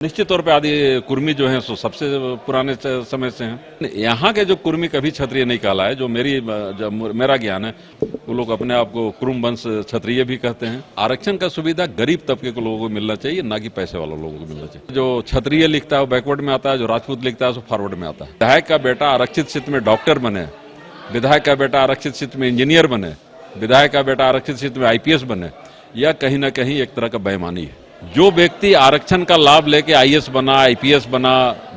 निश्चित तौर पे आदि कुर्मी जो हैं सो सबसे पुराने समय से हैं। यहाँ के जो कुर्मी कभी क्षत्रिय नहीं कहला है, जो मेरा ज्ञान है, वो लोग अपने आप को कुरुम वंश क्षत्रिय भी कहते हैं। आरक्षण का सुविधा गरीब तबके के लोगों को मिलना चाहिए, ना कि पैसे वाले लोगों को मिलना चाहिए। जो क्षत्रिय लिखता है वो बैकवर्ड में आता है, जो राजपूत लिखता है वो फॉरवर्ड में आता है। विधायक का बेटा आरक्षित क्षेत्र में डॉक्टर बने, विधायक का बेटा आरक्षित क्षेत्र में इंजीनियर बने, विधायक का बेटा आरक्षित क्षेत्र में आईपीएस बने, यह कहीं ना कहीं एक तरह का बेईमानी है। जो व्यक्ति आरक्षण का लाभ लेके आईएएस बना, आईपीएस बना,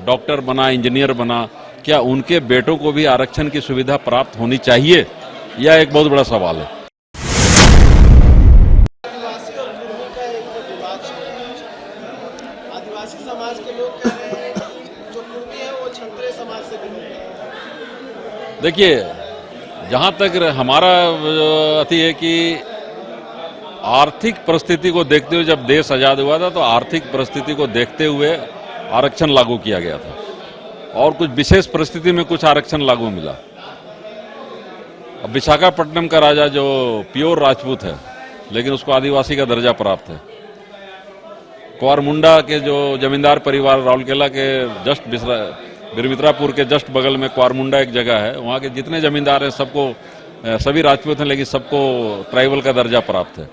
डॉक्टर बना, इंजीनियर बना, क्या उनके बेटों को भी आरक्षण की सुविधा प्राप्त होनी चाहिए? यह एक बहुत बड़ा सवाल है। आदिवासी और कुर्मी का एक विवाद है। आदिवासी समाज के लोग कह रहे हैं जो कुर्मी है वो क्षत्रिय समाज से बिलोंग करते हैं। देखिए, जहां तक हमारा अति है कि आर्थिक परिस्थिति को देखते हुए जब देश आजाद हुआ था तो आर्थिक परिस्थिति को देखते हुए आरक्षण लागू किया गया था और कुछ विशेष परिस्थिति में कुछ आरक्षण लागू मिला। अब विशाखापट्टनम का राजा जो प्योर राजपूत है लेकिन उसको आदिवासी का दर्जा प्राप्त है। क्वारमुंडा के जो जमींदार परिवार राउरकेला के जस्ट बिरमित्रापुर के जस्ट बगल में क्वारमुंडा एक जगह है, वहाँ के जितने जमींदार हैं सबको सभी राजपूत हैं लेकिन सबको ट्राइबल का दर्जा प्राप्त है।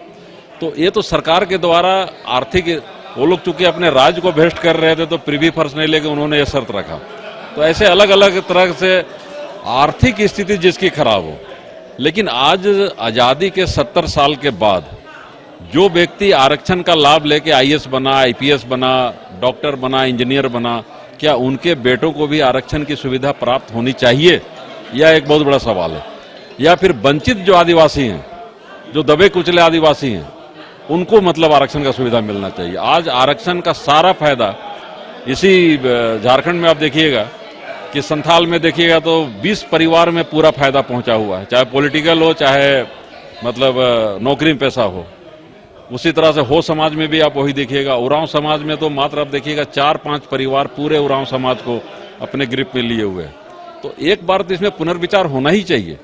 तो ये तो सरकार के द्वारा आर्थिक, वो लोग चूंकि अपने राज्य को भेस्ट कर रहे थे तो प्रिवी फर्ज नहीं लेके उन्होंने ये शर्त रखा। तो ऐसे अलग अलग तरह से आर्थिक स्थिति जिसकी खराब हो, लेकिन आज आज़ादी के 70 साल के बाद जो व्यक्ति आरक्षण का लाभ लेके आईएएस बना, आईपीएस बना, डॉक्टर बना, इंजीनियर बना, क्या उनके बेटों को भी आरक्षण की सुविधा प्राप्त होनी चाहिए? यह एक बहुत बड़ा सवाल है। या फिर वंचित जो आदिवासी हैं, जो दबे कुचले आदिवासी हैं, उनको मतलब आरक्षण का सुविधा मिलना चाहिए। आज आरक्षण का सारा फायदा इसी झारखंड में आप देखिएगा कि संथाल में देखिएगा तो 20 परिवार में पूरा फायदा पहुंचा हुआ है, चाहे पॉलिटिकल हो, चाहे मतलब नौकरी में पैसा हो। उसी तरह से हो समाज में भी आप वही देखिएगा। उरांव समाज में तो मात्र आप देखिएगा 4-5 परिवार पूरे उरांव समाज को अपने ग्रिप में लिए हुए हैं। तो एक बार तो इसमें पुनर्विचार होना ही चाहिए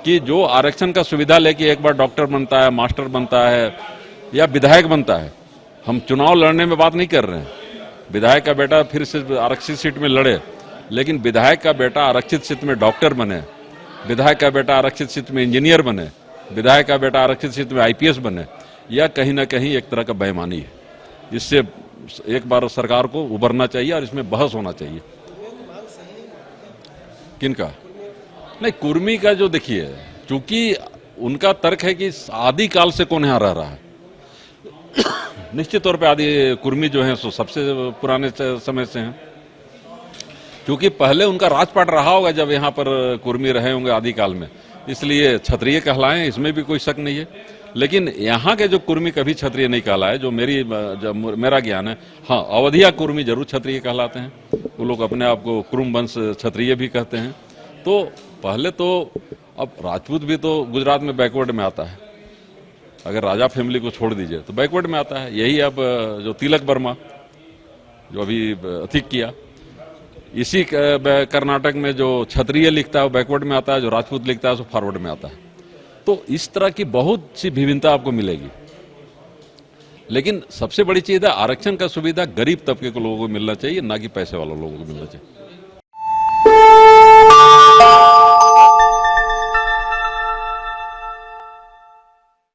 कि जो आरक्षण का सुविधा लेके एक बार डॉक्टर बनता है, मास्टर बनता है या विधायक बनता है, हम चुनाव लड़ने में बात नहीं कर रहे हैं। विधायक का बेटा फिर से आरक्षित सीट में लड़े, लेकिन विधायक का बेटा आरक्षित सीट में डॉक्टर बने, विधायक का बेटा आरक्षित सीट में इंजीनियर बने, विधायक का बेटा आरक्षित सीट में आईपीएस बने, यह कहीं ना कहीं एक तरह का बेईमानी है। इससे एक बार सरकार को उबरना चाहिए और इसमें बहस होना चाहिए। किनका? नहीं, कुर्मी का जो देखिए, चूंकि उनका तर्क है कि आदिकाल से कौन यहाँ रह रहा है। निश्चित तौर पे आदि कुर्मी जो हैं सो सबसे पुराने समय से हैं, क्योंकि पहले उनका राजपाट रहा होगा जब यहाँ पर कुर्मी रहे होंगे आदिकाल में, इसलिए क्षत्रिय कहलाएं, इसमें भी कोई शक नहीं है। लेकिन यहाँ के जो कुर्मी कभी क्षत्रिय नहीं कहलाए, जो मेरा ज्ञान है। हाँ, अवधिया कुर्मी जरूर क्षत्रिय कहलाते हैं, वो लोग अपने आप को कुरुम वंश क्षत्रिय भी कहते हैं। तो पहले तो, अब राजपूत भी तो गुजरात में बैकवर्ड में आता है, अगर राजा फैमिली को छोड़ दीजिए तो बैकवर्ड में आता है। यही अब जो तिलक वर्मा जो अभी अधिक किया, इसी कर्नाटक में जो क्षत्रिय लिखता है वो बैकवर्ड में आता है, जो राजपूत लिखता है वो फॉरवर्ड में आता है। तो इस तरह की बहुत सी विभिन्नता आपको मिलेगी। लेकिन सबसे बड़ी चीज है, आरक्षण का सुविधा गरीब तबके के लोगों को मिलना चाहिए, ना कि पैसे वाले लोगों को मिलना चाहिए।